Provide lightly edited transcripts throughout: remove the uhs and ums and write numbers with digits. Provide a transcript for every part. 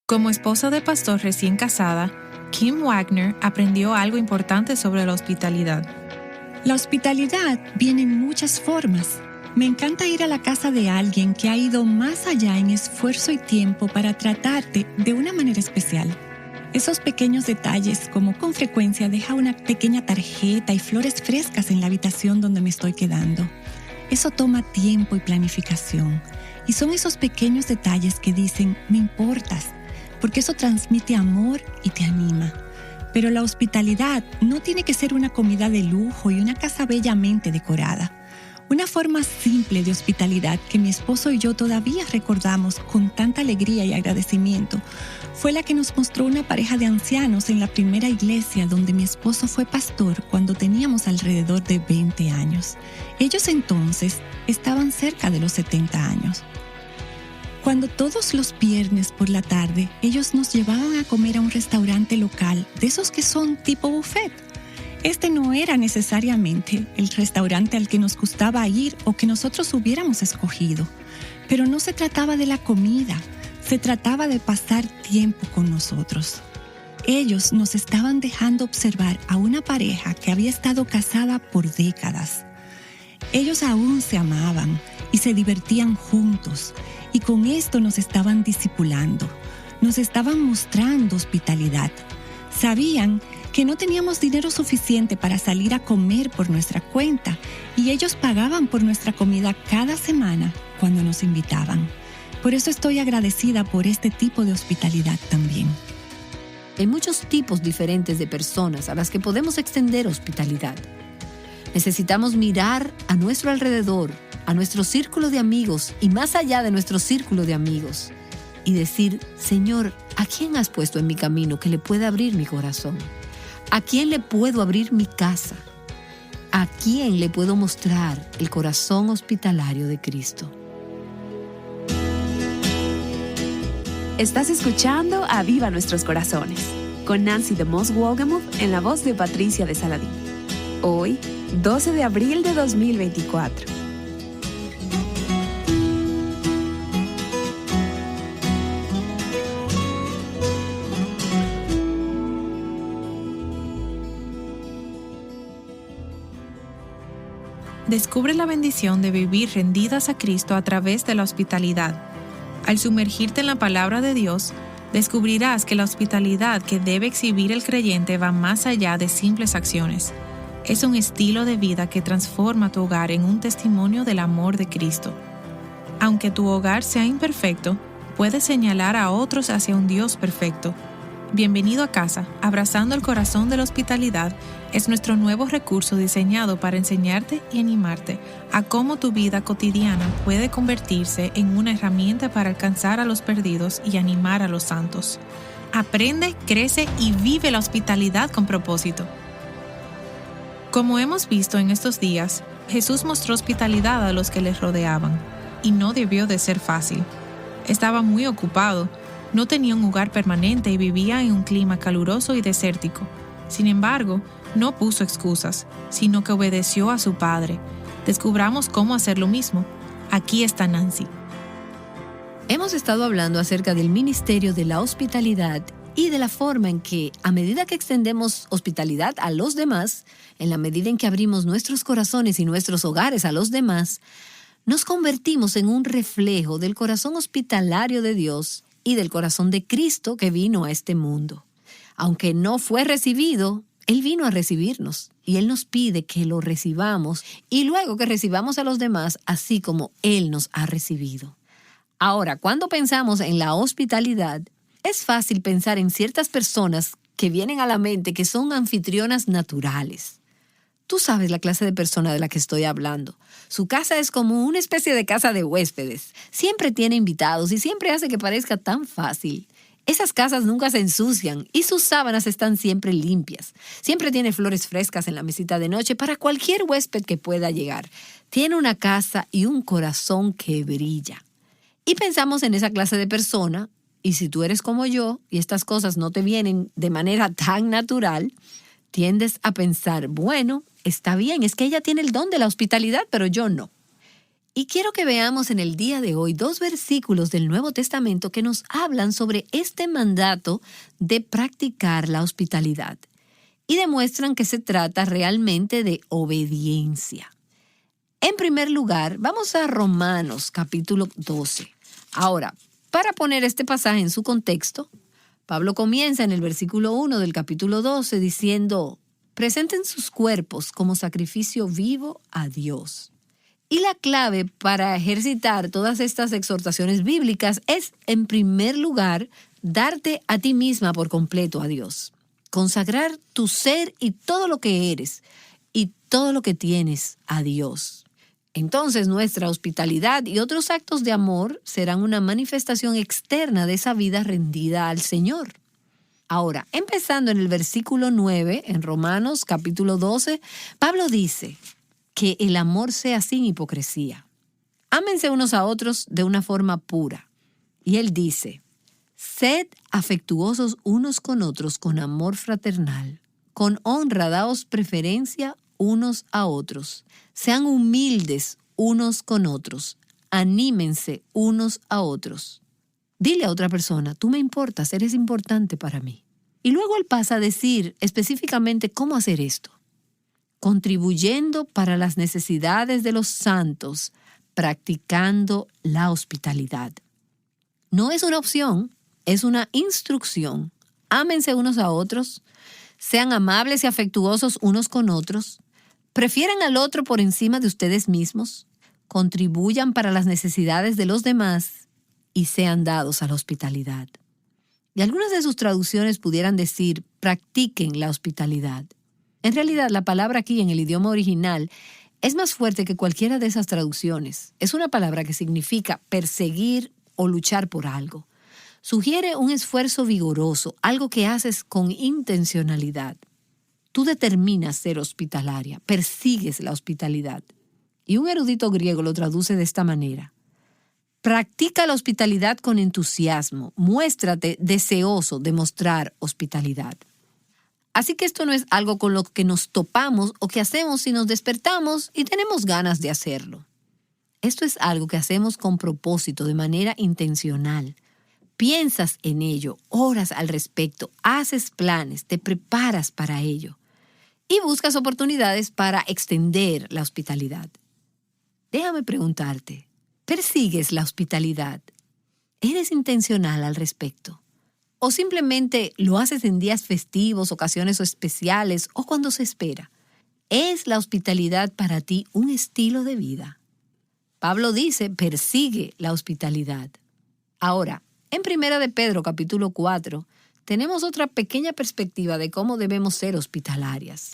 Como esposa de pastor recién casada, Kim Wagner aprendió algo importante sobre la hospitalidad. La hospitalidad viene en muchas formas. Me encanta ir a la casa de alguien que ha ido más allá en esfuerzo y tiempo para tratarte de una manera especial. Esos pequeños detalles, como con frecuencia deja una pequeña tarjeta y flores frescas en la habitación donde me estoy quedando. Eso toma tiempo y planificación. Y son esos pequeños detalles que dicen, me importas, porque eso transmite amor y te anima. Pero la hospitalidad no tiene que ser una comida de lujo y una casa bellamente decorada. Una forma simple de hospitalidad que mi esposo y yo todavía recordamos con tanta alegría y agradecimiento fue la que nos mostró una pareja de ancianos en la primera iglesia donde mi esposo fue pastor cuando teníamos alrededor de 20 años. Ellos entonces estaban cerca de los 70 años. Cuando todos los viernes por la tarde ellos nos llevaban a comer a un restaurante local, de esos que son tipo buffet. Este no era necesariamente el restaurante al que nos gustaba ir o que nosotros hubiéramos escogido, pero no se trataba de la comida, se trataba de pasar tiempo con nosotros. Ellos nos estaban dejando observar a una pareja que había estado casada por décadas. Ellos aún se amaban y se divertían juntos, y con esto nos estaban discipulando, nos estaban mostrando hospitalidad. Sabían que no teníamos dinero suficiente para salir a comer por nuestra cuenta y ellos pagaban por nuestra comida cada semana cuando nos invitaban. Por eso estoy agradecida por este tipo de hospitalidad también. Hay muchos tipos diferentes de personas a las que podemos extender hospitalidad. Necesitamos mirar a nuestro alrededor, a nuestro círculo de amigos y más allá de nuestro círculo de amigos y decir, Señor, ¿a quién has puesto en mi camino que le pueda abrir mi corazón? ¿A quién le puedo abrir mi casa? ¿A quién le puedo mostrar el corazón hospitalario de Cristo? Estás escuchando Aviva Nuestros Corazones con Nancy DeMoss Wolgemuth en la voz de Patricia de Saladín. Hoy, 12 de abril de 2024. Descubre la bendición de vivir rendidas a Cristo a través de la hospitalidad. Al sumergirte en la palabra de Dios, descubrirás que la hospitalidad que debe exhibir el creyente va más allá de simples acciones. Es un estilo de vida que transforma tu hogar en un testimonio del amor de Cristo. Aunque tu hogar sea imperfecto, puedes señalar a otros hacia un Dios perfecto. Bienvenido a casa, Abrazando el Corazón de la Hospitalidad es nuestro nuevo recurso diseñado para enseñarte y animarte a cómo tu vida cotidiana puede convertirse en una herramienta para alcanzar a los perdidos y animar a los santos. Aprende, crece y vive la hospitalidad con propósito. Como hemos visto en estos días, Jesús mostró hospitalidad a los que les rodeaban, y no debió de ser fácil. Estaba muy ocupado, no tenía un hogar permanente y vivía en un clima caluroso y desértico. Sin embargo, no puso excusas, sino que obedeció a su Padre. Descubramos cómo hacer lo mismo. Aquí está Nancy. Hemos estado hablando acerca del ministerio de la hospitalidad y de la forma en que, a medida que extendemos hospitalidad a los demás, en la medida en que abrimos nuestros corazones y nuestros hogares a los demás, nos convertimos en un reflejo del corazón hospitalario de Dios y del corazón de Cristo que vino a este mundo. Aunque no fue recibido, Él vino a recibirnos y Él nos pide que lo recibamos y luego que recibamos a los demás así como Él nos ha recibido. Ahora, cuando pensamos en la hospitalidad, es fácil pensar en ciertas personas que vienen a la mente que son anfitrionas naturales. Tú sabes la clase de persona de la que estoy hablando. Su casa es como una especie de casa de huéspedes. Siempre tiene invitados y siempre hace que parezca tan fácil. Esas casas nunca se ensucian y sus sábanas están siempre limpias. Siempre tiene flores frescas en la mesita de noche para cualquier huésped que pueda llegar. Tiene una casa y un corazón que brilla. Y pensamos en esa clase de persona, y si tú eres como yo y estas cosas no te vienen de manera tan natural, tiendes a pensar, bueno, está bien, es que ella tiene el don de la hospitalidad, pero yo no. Y quiero que veamos en el día de hoy 2 versículos del Nuevo Testamento que nos hablan sobre este mandato de practicar la hospitalidad y demuestran que se trata realmente de obediencia. En primer lugar, vamos a Romanos capítulo 12. Ahora, para poner este pasaje en su contexto, Pablo comienza en el versículo 1 del capítulo 12 diciendo: presenten sus cuerpos como sacrificio vivo a Dios. Y la clave para ejercitar todas estas exhortaciones bíblicas es, en primer lugar, darte a ti misma por completo a Dios. Consagrar tu ser y todo lo que eres y todo lo que tienes a Dios. Entonces nuestra hospitalidad y otros actos de amor serán una manifestación externa de esa vida rendida al Señor. Ahora, empezando en el versículo 9, en Romanos capítulo 12, Pablo dice que el amor sea sin hipocresía. Ámense unos a otros de una forma pura. Y él dice: sed afectuosos unos con otros con amor fraternal. Con honra daos preferencia unos a otros. Sean humildes unos con otros. Anímense unos a otros. Dile a otra persona: tú me importas, eres importante para mí. Y luego él pasa a decir específicamente cómo hacer esto. Contribuyendo para las necesidades de los santos, practicando la hospitalidad. No es una opción, es una instrucción. Ámense unos a otros, sean amables y afectuosos unos con otros, prefieran al otro por encima de ustedes mismos, contribuyan para las necesidades de los demás y sean dados a la hospitalidad. Y algunas de sus traducciones pudieran decir: practiquen la hospitalidad. En realidad, la palabra aquí en el idioma original es más fuerte que cualquiera de esas traducciones. Es una palabra que significa perseguir o luchar por algo. Sugiere un esfuerzo vigoroso, algo que haces con intencionalidad. Tú determinas ser hospitalaria, persigues la hospitalidad. Y un erudito griego lo traduce de esta manera: practica la hospitalidad con entusiasmo, muéstrate deseoso de mostrar hospitalidad. Así que esto no es algo con lo que nos topamos o que hacemos si nos despertamos y tenemos ganas de hacerlo. Esto es algo que hacemos con propósito, de manera intencional. Piensas en ello, oras al respecto, haces planes, te preparas para ello y buscas oportunidades para extender la hospitalidad. Déjame preguntarte, ¿persigues la hospitalidad? ¿Eres intencional al respecto? ¿O simplemente lo haces en días festivos, ocasiones especiales o cuando se espera? ¿Es la hospitalidad para ti un estilo de vida? Pablo dice: persigue la hospitalidad. Ahora, en 1 de Pedro capítulo 4, tenemos otra pequeña perspectiva de cómo debemos ser hospitalarias.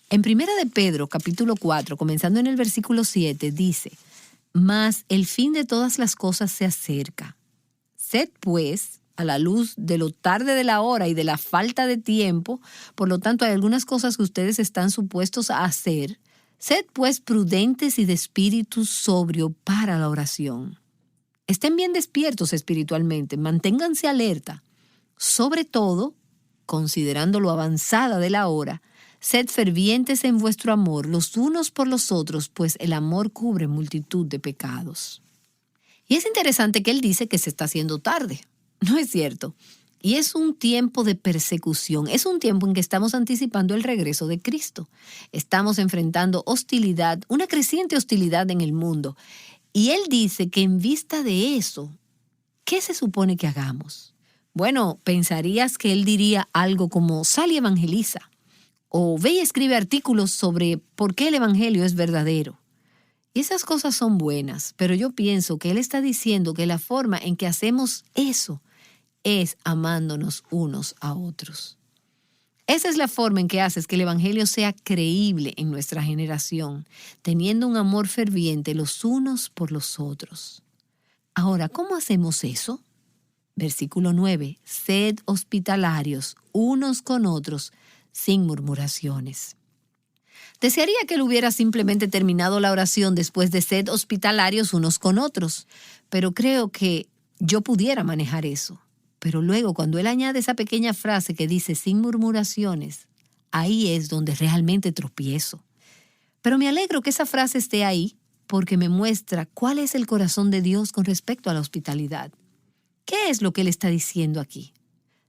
En 1 de Pedro capítulo 4, comenzando en el versículo 7, dice: mas el fin de todas las cosas se acerca. Sed pues, a la luz de lo tarde de la hora y de la falta de tiempo, por lo tanto hay algunas cosas que ustedes están supuestos a hacer. Sed pues prudentes y de espíritu sobrio para la oración. Estén bien despiertos espiritualmente, manténganse alerta. Sobre todo, considerando lo avanzada de la hora, sed fervientes en vuestro amor los unos por los otros, pues el amor cubre multitud de pecados. Y es interesante que él dice que se está haciendo tarde. No es cierto. Y es un tiempo de persecución. Es un tiempo en que estamos anticipando el regreso de Cristo. Estamos enfrentando hostilidad, una creciente hostilidad en el mundo. Y él dice que en vista de eso, ¿qué se supone que hagamos? Bueno, pensarías que él diría algo como: sal y evangeliza. O ve y escribe artículos sobre por qué el evangelio es verdadero. Y esas cosas son buenas, pero yo pienso que él está diciendo que la forma en que hacemos eso es amándonos unos a otros. Esa es la forma en que haces que el evangelio sea creíble en nuestra generación, teniendo un amor ferviente los unos por los otros. Ahora, ¿cómo hacemos eso? Versículo 9. Sed hospitalarios unos con otros, sin murmuraciones. Desearía que él hubiera simplemente terminado la oración después de sed hospitalarios unos con otros, pero creo que yo pudiera manejar eso. Pero luego, cuando él añade esa pequeña frase que dice sin murmuraciones, ahí es donde realmente tropiezo. Pero me alegro que esa frase esté ahí, porque me muestra cuál es el corazón de Dios con respecto a la hospitalidad. ¿Qué es lo que Él está diciendo aquí?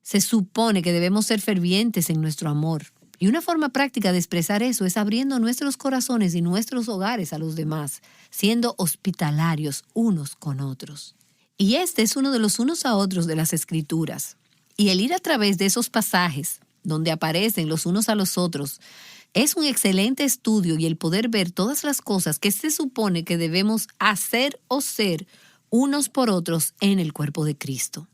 Se supone que debemos ser fervientes en nuestro amor. Y una forma práctica de expresar eso es abriendo nuestros corazones y nuestros hogares a los demás, siendo hospitalarios unos con otros. Y este es uno de los unos a otros de las Escrituras. Y el ir a través de esos pasajes donde aparecen los unos a los otros es un excelente estudio, y el poder ver todas las cosas que se supone que debemos hacer o ser unos por otros en el cuerpo de Cristo.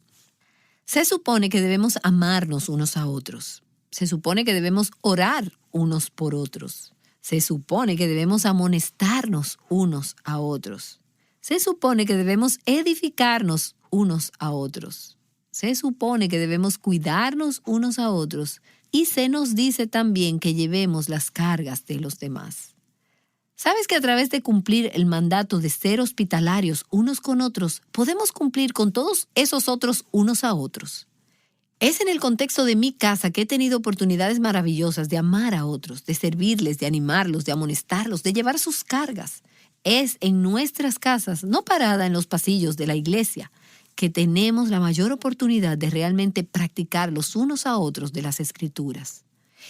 Se supone que debemos amarnos unos a otros. Se supone que debemos orar unos por otros. Se supone que debemos amonestarnos unos a otros. Se supone que debemos edificarnos unos a otros. Se supone que debemos cuidarnos unos a otros. Y se nos dice también que llevemos las cargas de los demás. ¿Sabes que a través de cumplir el mandato de ser hospitalarios unos con otros, podemos cumplir con todos esos otros unos a otros? Es en el contexto de mi casa que he tenido oportunidades maravillosas de amar a otros, de servirles, de animarlos, de amonestarlos, de llevar sus cargas. Es en nuestras casas, no parada en los pasillos de la iglesia, que tenemos la mayor oportunidad de realmente practicar los unos a otros de las Escrituras.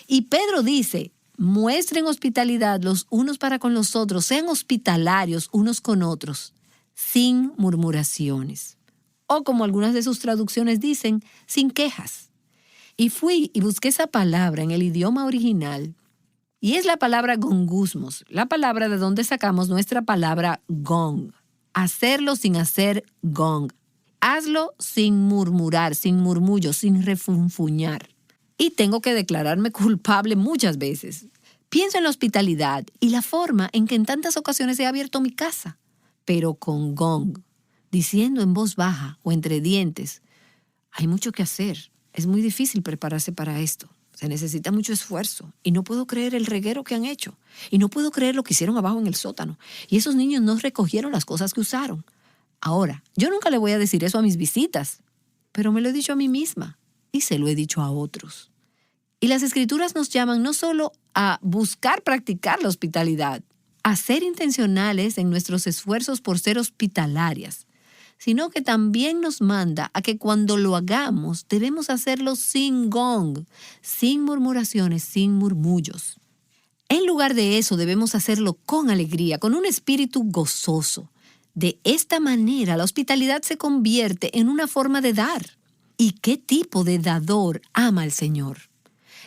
Y Pedro dice, muestren hospitalidad los unos para con los otros, sean hospitalarios unos con otros, sin murmuraciones. O como algunas de sus traducciones dicen, sin quejas. Y fui y busqué esa palabra en el idioma original, y es la palabra gongusmos, la palabra de donde sacamos nuestra palabra gong. Hacerlo sin hacer gong. Hazlo sin murmurar, sin murmullo, sin refunfuñar. Y tengo que declararme culpable muchas veces. Pienso en la hospitalidad y la forma en que en tantas ocasiones he abierto mi casa, pero con gong, diciendo en voz baja o entre dientes, hay mucho que hacer, es muy difícil prepararse para esto, se necesita mucho esfuerzo y no puedo creer el reguero que han hecho y no puedo creer lo que hicieron abajo en el sótano y esos niños no recogieron las cosas que usaron. Ahora, yo nunca le voy a decir eso a mis visitas, pero me lo he dicho a mí misma y se lo he dicho a otros. Y las Escrituras nos llaman no solo a buscar practicar la hospitalidad, a ser intencionales en nuestros esfuerzos por ser hospitalarias, sino que también nos manda a que cuando lo hagamos debemos hacerlo sin gong, sin murmuraciones, sin murmullos. En lugar de eso debemos hacerlo con alegría, con un espíritu gozoso. De esta manera la hospitalidad se convierte en una forma de dar. ¿Y qué tipo de dador ama al Señor?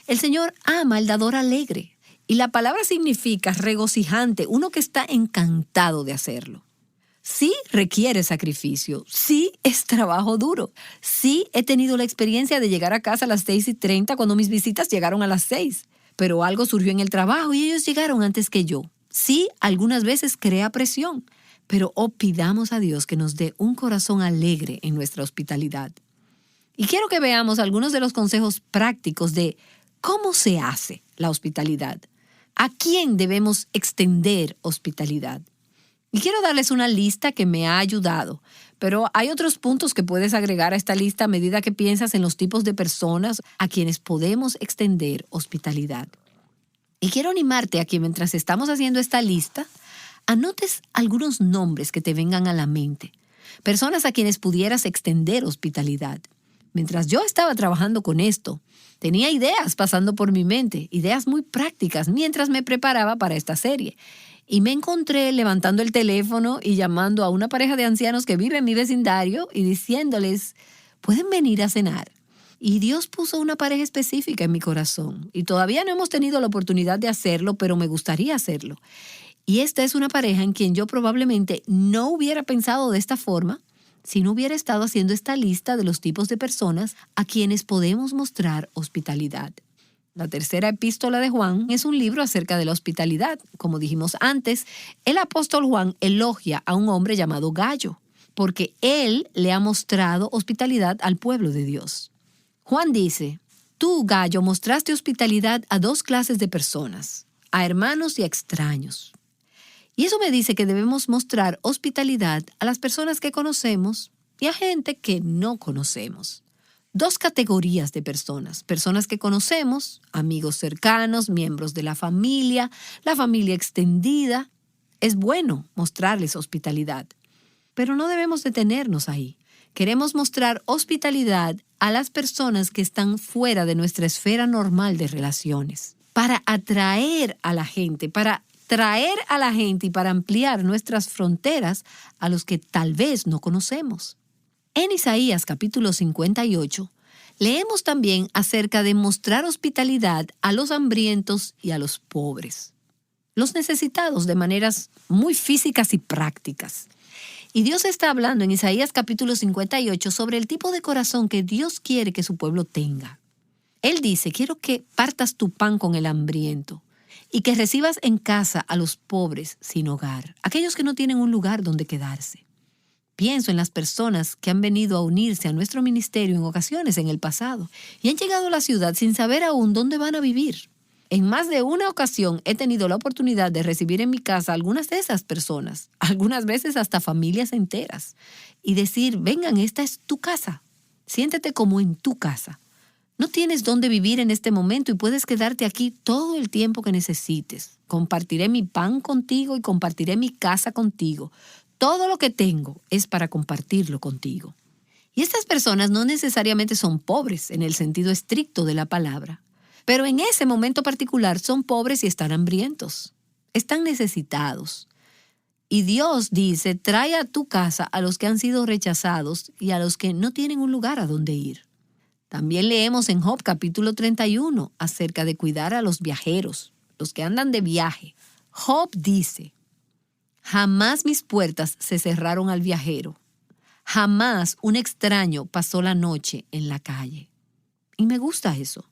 El Señor ama al dador alegre. Y la palabra significa regocijante, uno que está encantado de hacerlo. Sí requiere sacrificio, sí es trabajo duro, sí he tenido la experiencia de llegar a casa a las 6:30 cuando mis visitas llegaron a las 6, pero algo surgió en el trabajo y ellos llegaron antes que yo. Sí, algunas veces crea presión, pero pidamos a Dios que nos dé un corazón alegre en nuestra hospitalidad. Y quiero que veamos algunos de los consejos prácticos de cómo se hace la hospitalidad. ¿A quién debemos extender hospitalidad? Y quiero darles una lista que me ha ayudado, pero hay otros puntos que puedes agregar a esta lista a medida que piensas en los tipos de personas a quienes podemos extender hospitalidad. Y quiero animarte a que mientras estamos haciendo esta lista, anotes algunos nombres que te vengan a la mente, personas a quienes pudieras extender hospitalidad. Mientras yo estaba trabajando con esto, tenía ideas pasando por mi mente, ideas muy prácticas mientras me preparaba para esta serie. Y me encontré levantando el teléfono y llamando a una pareja de ancianos que vive en mi vecindario y diciéndoles, ¿pueden venir a cenar? Y Dios puso una pareja específica en mi corazón. Y todavía no hemos tenido la oportunidad de hacerlo, pero me gustaría hacerlo. Y esta es una pareja en quien yo probablemente no hubiera pensado de esta forma si no hubiera estado haciendo esta lista de los tipos de personas a quienes podemos mostrar hospitalidad. La tercera epístola de Juan es un libro acerca de la hospitalidad. Como dijimos antes, el apóstol Juan elogia a un hombre llamado Gayo, porque él le ha mostrado hospitalidad al pueblo de Dios. Juan dice, tú, Gayo, mostraste hospitalidad a 2 clases de personas, a hermanos y a extraños. Y eso me dice que debemos mostrar hospitalidad a las personas que conocemos y a gente que no conocemos. 2 categorías de personas. Personas que conocemos, amigos cercanos, miembros de la familia extendida. Es bueno mostrarles hospitalidad, pero no debemos detenernos ahí. Queremos mostrar hospitalidad a las personas que están fuera de nuestra esfera normal de relaciones, para atraer a la gente, para traer a la gente y para ampliar nuestras fronteras a los que tal vez no conocemos. En Isaías capítulo 58, leemos también acerca de mostrar hospitalidad a los hambrientos y a los pobres, los necesitados de maneras muy físicas y prácticas. Y Dios está hablando en Isaías capítulo 58 sobre el tipo de corazón que Dios quiere que su pueblo tenga. Él dice, quiero que partas tu pan con el hambriento y que recibas en casa a los pobres sin hogar, aquellos que no tienen un lugar donde quedarse. Pienso en las personas que han venido a unirse a nuestro ministerio en ocasiones en el pasado y han llegado a la ciudad sin saber aún dónde van a vivir. En más de una ocasión he tenido la oportunidad de recibir en mi casa a algunas de esas personas, algunas veces hasta familias enteras, y decir, vengan, esta es tu casa, siéntete como en tu casa. No tienes dónde vivir en este momento y puedes quedarte aquí todo el tiempo que necesites. Compartiré mi pan contigo y compartiré mi casa contigo. Todo lo que tengo es para compartirlo contigo. Y estas personas no necesariamente son pobres en el sentido estricto de la palabra, pero en ese momento particular son pobres y están hambrientos. Están necesitados. Y Dios dice, trae a tu casa a los que han sido rechazados y a los que no tienen un lugar a donde ir. También leemos en Job capítulo 31 acerca de cuidar a los viajeros, los que andan de viaje. Job dice, jamás mis puertas se cerraron al viajero. Jamás un extraño pasó la noche en la calle. Y me gusta eso.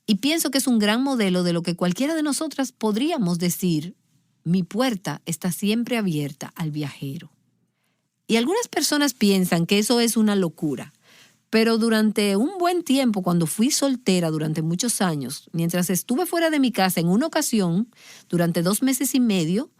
Y pienso que es un gran modelo de lo que cualquiera de nosotras podríamos decir, mi puerta está siempre abierta al viajero. Y algunas personas piensan que eso es una locura. Pero durante un buen tiempo, cuando fui soltera durante muchos años, mientras estuve fuera de mi casa en una ocasión, durante 2 meses y medio,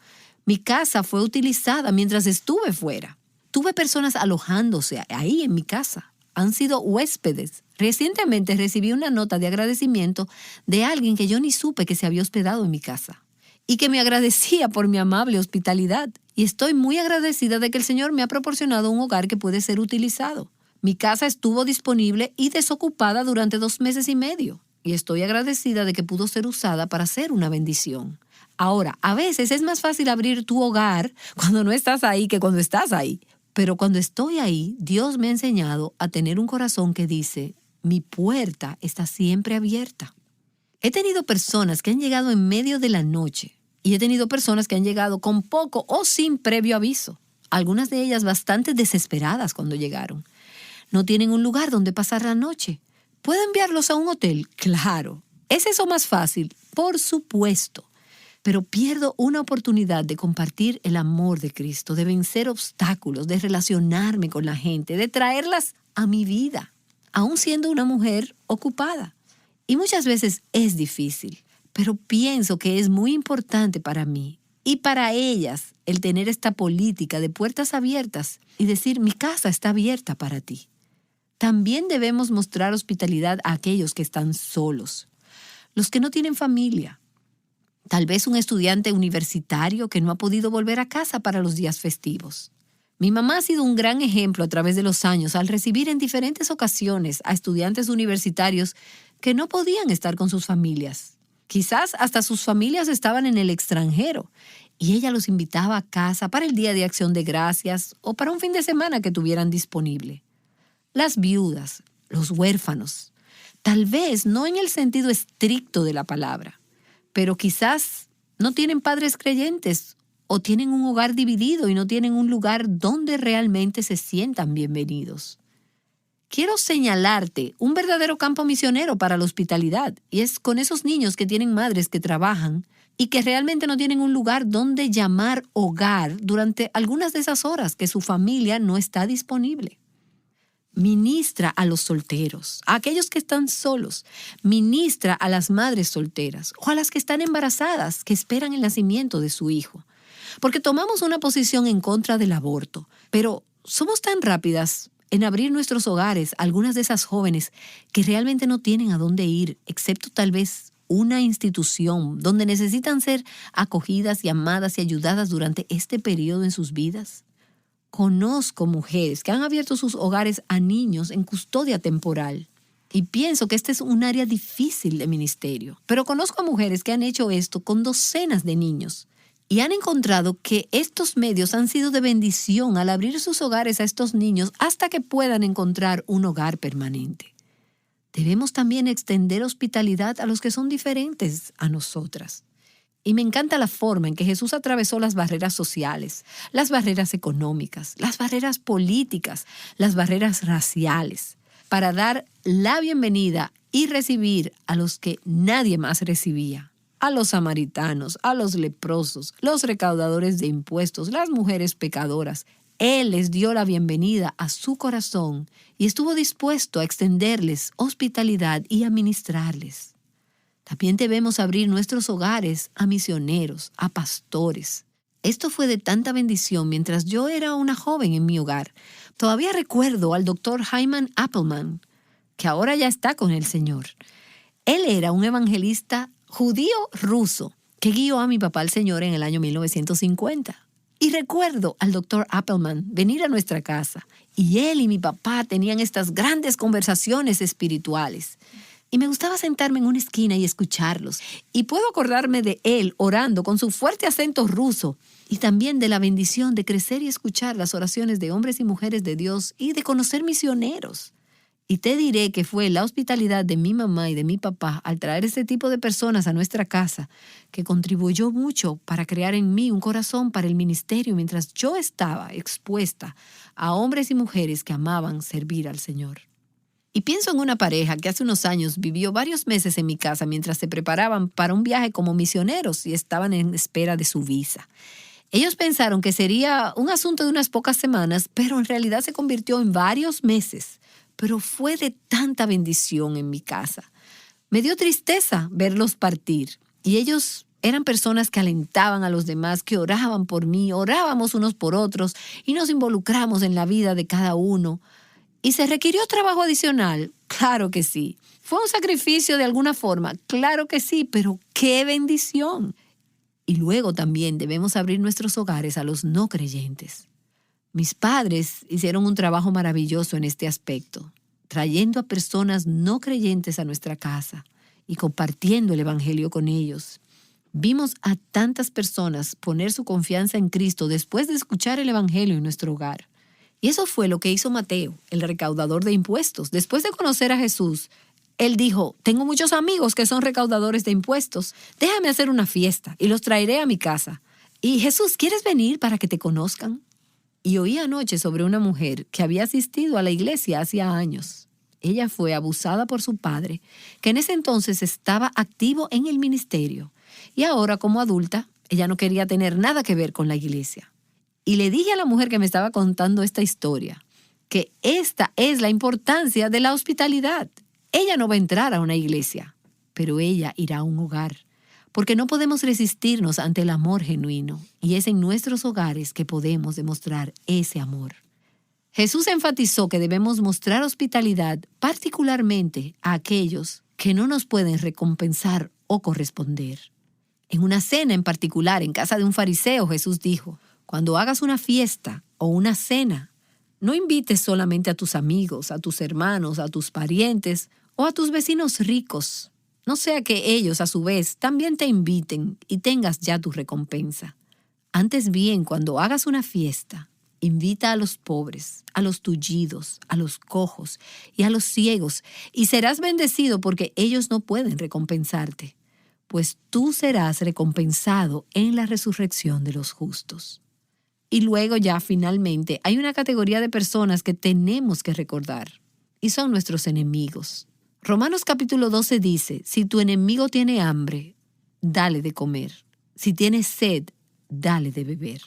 mi casa fue utilizada mientras estuve fuera. Tuve personas alojándose ahí en mi casa. Han sido huéspedes. Recientemente recibí una nota de agradecimiento de alguien que yo ni supe que se había hospedado en mi casa y que me agradecía por mi amable hospitalidad. Y estoy muy agradecida de que el Señor me ha proporcionado un hogar que puede ser utilizado. Mi casa estuvo disponible y desocupada durante 2 meses y medio. Y estoy agradecida de que pudo ser usada para hacer una bendición. Ahora, a veces es más fácil abrir tu hogar cuando no estás ahí que cuando estás ahí. Pero cuando estoy ahí, Dios me ha enseñado a tener un corazón que dice, mi puerta está siempre abierta. He tenido personas que han llegado en medio de la noche y he tenido personas que han llegado con poco o sin previo aviso. Algunas de ellas bastante desesperadas cuando llegaron. No tienen un lugar donde pasar la noche. ¿Puedo enviarlos a un hotel? Claro. ¿Es eso más fácil? Por supuesto. Pero pierdo una oportunidad de compartir el amor de Cristo, de vencer obstáculos, de relacionarme con la gente, de traerlas a mi vida, aún siendo una mujer ocupada. Y muchas veces es difícil, pero pienso que es muy importante para mí y para ellas el tener esta política de puertas abiertas y decir, mi casa está abierta para ti. También debemos mostrar hospitalidad a aquellos que están solos, los que no tienen familia. Tal vez un estudiante universitario que no ha podido volver a casa para los días festivos. Mi mamá ha sido un gran ejemplo a través de los años al recibir en diferentes ocasiones a estudiantes universitarios que no podían estar con sus familias. Quizás hasta sus familias estaban en el extranjero y ella los invitaba a casa para el Día de Acción de Gracias o para un fin de semana que tuvieran disponible. Las viudas, los huérfanos, tal vez no en el sentido estricto de la palabra, pero quizás no tienen padres creyentes o tienen un hogar dividido y no tienen un lugar donde realmente se sientan bienvenidos. Quiero señalarte un verdadero campo misionero para la hospitalidad y es con esos niños que tienen madres que trabajan y que realmente no tienen un lugar donde llamar hogar durante algunas de esas horas que su familia no está disponible. Ministra a los solteros, a aquellos que están solos. Ministra a las madres solteras o a las que están embarazadas, que esperan el nacimiento de su hijo. Porque tomamos una posición en contra del aborto, pero somos tan rápidas en abrir nuestros hogares a algunas de esas jóvenes que realmente no tienen a dónde ir, excepto tal vez una institución donde necesitan ser acogidas y amadas y ayudadas durante este periodo en sus vidas? Conozco mujeres que han abierto sus hogares a niños en custodia temporal. Y pienso que este es un área difícil de ministerio. Pero conozco a mujeres que han hecho esto con docenas de niños. Y han encontrado que estos medios han sido de bendición al abrir sus hogares a estos niños hasta que puedan encontrar un hogar permanente. Debemos también extender hospitalidad a los que son diferentes a nosotras. Y me encanta la forma en que Jesús atravesó las barreras sociales, las barreras económicas, las barreras políticas, las barreras raciales, para dar la bienvenida y recibir a los que nadie más recibía. A los samaritanos, a los leprosos, los recaudadores de impuestos, las mujeres pecadoras. Él les dio la bienvenida a su corazón y estuvo dispuesto a extenderles hospitalidad y a ministrarles. También debemos abrir nuestros hogares a misioneros, a pastores. Esto fue de tanta bendición mientras yo era una joven en mi hogar. Todavía recuerdo al doctor Hyman Appleman, que ahora ya está con el Señor. Él era un evangelista judío ruso que guió a mi papá al Señor en el año 1950. Y recuerdo al doctor Appleman venir a nuestra casa y él y mi papá tenían estas grandes conversaciones espirituales. Y me gustaba sentarme en una esquina y escucharlos. Y puedo acordarme de él orando con su fuerte acento ruso y también de la bendición de crecer y escuchar las oraciones de hombres y mujeres de Dios y de conocer misioneros. Y te diré que fue la hospitalidad de mi mamá y de mi papá al traer este tipo de personas a nuestra casa que contribuyó mucho para crear en mí un corazón para el ministerio mientras yo estaba expuesta a hombres y mujeres que amaban servir al Señor. Y pienso en una pareja que hace unos años vivió varios meses en mi casa mientras se preparaban para un viaje como misioneros y estaban en espera de su visa. Ellos pensaron que sería un asunto de unas pocas semanas, pero en realidad se convirtió en varios meses. Pero fue de tanta bendición en mi casa. Me dio tristeza verlos partir. Y ellos eran personas que alentaban a los demás, que oraban por mí, orábamos unos por otros y nos involucramos en la vida de cada uno. ¿Y se requirió trabajo adicional? Claro que sí. ¿Fue un sacrificio de alguna forma? Claro que sí, pero ¡qué bendición! Y luego también debemos abrir nuestros hogares a los no creyentes. Mis padres hicieron un trabajo maravilloso en este aspecto, trayendo a personas no creyentes a nuestra casa y compartiendo el evangelio con ellos. Vimos a tantas personas poner su confianza en Cristo después de escuchar el evangelio en nuestro hogar. Y eso fue lo que hizo Mateo, el recaudador de impuestos. Después de conocer a Jesús, él dijo, tengo muchos amigos que son recaudadores de impuestos. Déjame hacer una fiesta y los traeré a mi casa. Y Jesús, ¿quieres venir para que te conozcan? Y oí anoche sobre una mujer que había asistido a la iglesia hacía años. Ella fue abusada por su padre, que en ese entonces estaba activo en el ministerio. Y ahora, como adulta, ella no quería tener nada que ver con la iglesia. Y le dije a la mujer que me estaba contando esta historia que esta es la importancia de la hospitalidad. Ella no va a entrar a una iglesia, pero ella irá a un hogar, porque no podemos resistirnos ante el amor genuino, y es en nuestros hogares que podemos demostrar ese amor. Jesús enfatizó que debemos mostrar hospitalidad particularmente a aquellos que no nos pueden recompensar o corresponder. En una cena en particular, en casa de un fariseo, Jesús dijo, cuando hagas una fiesta o una cena, no invites solamente a tus amigos, a tus hermanos, a tus parientes o a tus vecinos ricos. No sea que ellos, a su vez, también te inviten y tengas ya tu recompensa. Antes bien, cuando hagas una fiesta, invita a los pobres, a los tullidos, a los cojos y a los ciegos, y serás bendecido porque ellos no pueden recompensarte, pues tú serás recompensado en la resurrección de los justos. Y luego ya finalmente hay una categoría de personas que tenemos que recordar, y son nuestros enemigos. Romanos capítulo 12 dice, si tu enemigo tiene hambre, dale de comer. Si tiene sed, dale de beber.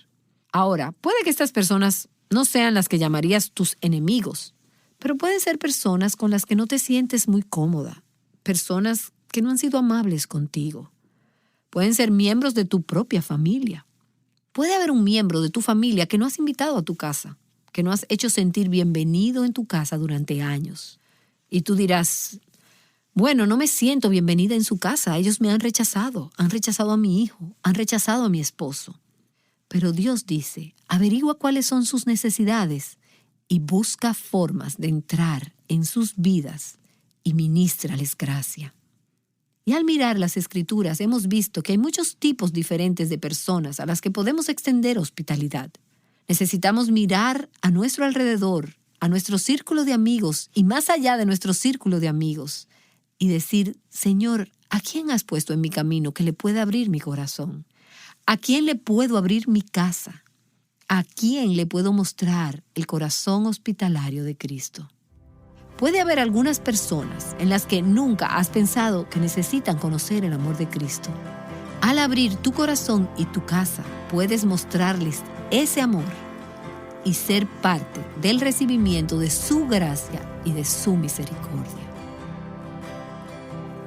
Ahora, puede que estas personas no sean las que llamarías tus enemigos, pero pueden ser personas con las que no te sientes muy cómoda, personas que no han sido amables contigo. Pueden ser miembros de tu propia familia. Puede haber un miembro de tu familia que no has invitado a tu casa, que no has hecho sentir bienvenido en tu casa durante años. Y tú dirás, Bueno, no me siento bienvenida en su casa. Ellos me han rechazado a mi hijo, han rechazado a mi esposo. Pero Dios dice, averigua cuáles son sus necesidades y busca formas de entrar en sus vidas y ministrales gracia. Y al mirar las Escrituras hemos visto que hay muchos tipos diferentes de personas a las que podemos extender hospitalidad. Necesitamos mirar a nuestro alrededor, a nuestro círculo de amigos y más allá de nuestro círculo de amigos y decir, Señor, ¿a quién has puesto en mi camino que le pueda abrir mi corazón? ¿A quién le puedo abrir mi casa? ¿A quién le puedo mostrar el corazón hospitalario de Cristo? Puede haber algunas personas en las que nunca has pensado que necesitan conocer el amor de Cristo. Al abrir tu corazón y tu casa, puedes mostrarles ese amor y ser parte del recibimiento de su gracia y de su misericordia.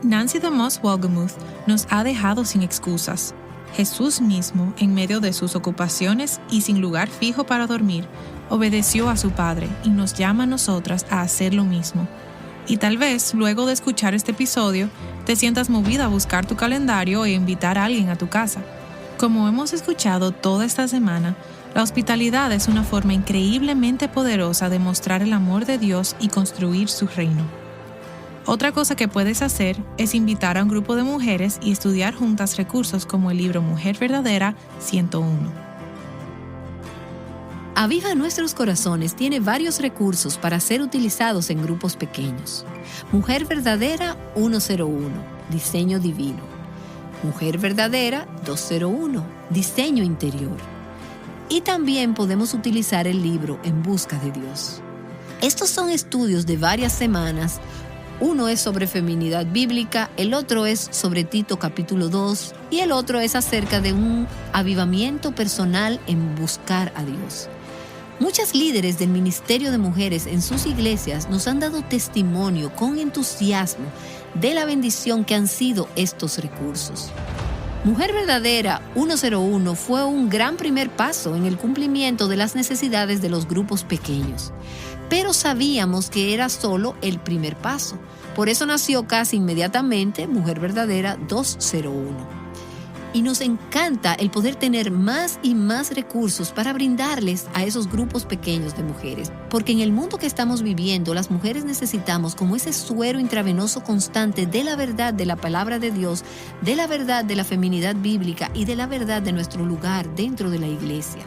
Nancy DeMoss Wolgemuth nos ha dejado sin excusas. Jesús mismo, en medio de sus ocupaciones y sin lugar fijo para dormir, obedeció a su Padre y nos llama a nosotras a hacer lo mismo. Y tal vez, luego de escuchar este episodio, te sientas movida a buscar tu calendario e invitar a alguien a tu casa. Como hemos escuchado toda esta semana, la hospitalidad es una forma increíblemente poderosa de mostrar el amor de Dios y construir su reino. Otra cosa que puedes hacer es invitar a un grupo de mujeres y estudiar juntas recursos como el libro Mujer Verdadera 101. Aviva Nuestros Corazones tiene varios recursos para ser utilizados en grupos pequeños. Mujer Verdadera 101, Diseño Divino. Mujer Verdadera 201, Diseño Interior. Y también podemos utilizar el libro En Busca de Dios. Estos son estudios de varias semanas. Uno es sobre feminidad bíblica, el otro es sobre Tito capítulo 2 y el otro es acerca de un avivamiento personal en buscar a Dios. Muchas líderes del ministerio de mujeres en sus iglesias nos han dado testimonio con entusiasmo de la bendición que han sido estos recursos. Mujer Verdadera 101 fue un gran primer paso en el cumplimiento de las necesidades de los grupos pequeños. Pero sabíamos que era solo el primer paso. Por eso nació casi inmediatamente Mujer Verdadera 201. Y nos encanta el poder tener más y más recursos para brindarles a esos grupos pequeños de mujeres. Porque en el mundo que estamos viviendo, las mujeres necesitamos como ese suero intravenoso constante de la verdad de la palabra de Dios, de la verdad de la feminidad bíblica y de la verdad de nuestro lugar dentro de la iglesia.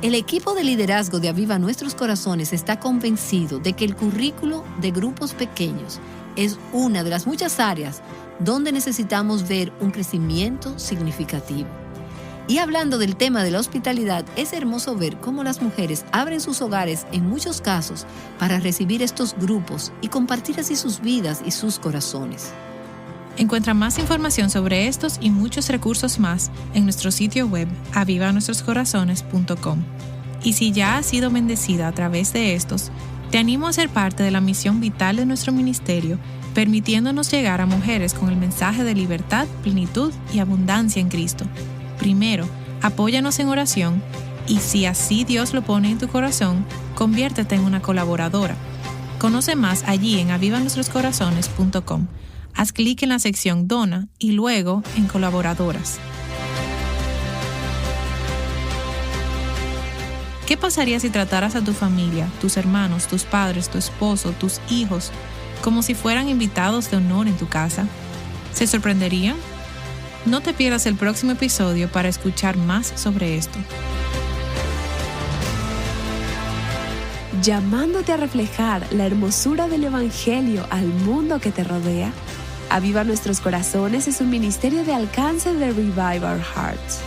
El equipo de liderazgo de Aviva Nuestros Corazones está convencido de que el currículo de grupos pequeños es una de las muchas áreas donde necesitamos ver un crecimiento significativo. Y hablando del tema de la hospitalidad, es hermoso ver cómo las mujeres abren sus hogares en muchos casos para recibir estos grupos y compartir así sus vidas y sus corazones. Encuentra más información sobre estos y muchos recursos más en nuestro sitio web avivanuestroscorazones.com. Y si ya has sido bendecida a través de estos, te animo a ser parte de la misión vital de nuestro ministerio, permitiéndonos llegar a mujeres con el mensaje de libertad, plenitud y abundancia en Cristo. Primero, apóyanos en oración y si así Dios lo pone en tu corazón, conviértete en una colaboradora. Conoce más allí en avivanuestroscorazones.com. Haz clic en la sección Dona y luego en Colaboradoras. ¿Qué pasaría si trataras a tu familia, tus hermanos, tus padres, tu esposo, tus hijos, como si fueran invitados de honor en tu casa? ¿Se sorprenderían? No te pierdas el próximo episodio para escuchar más sobre esto. Llamándote a reflejar la hermosura del Evangelio al mundo que te rodea, Aviva Nuestros Corazones es un ministerio de alcance de Revive Our Hearts.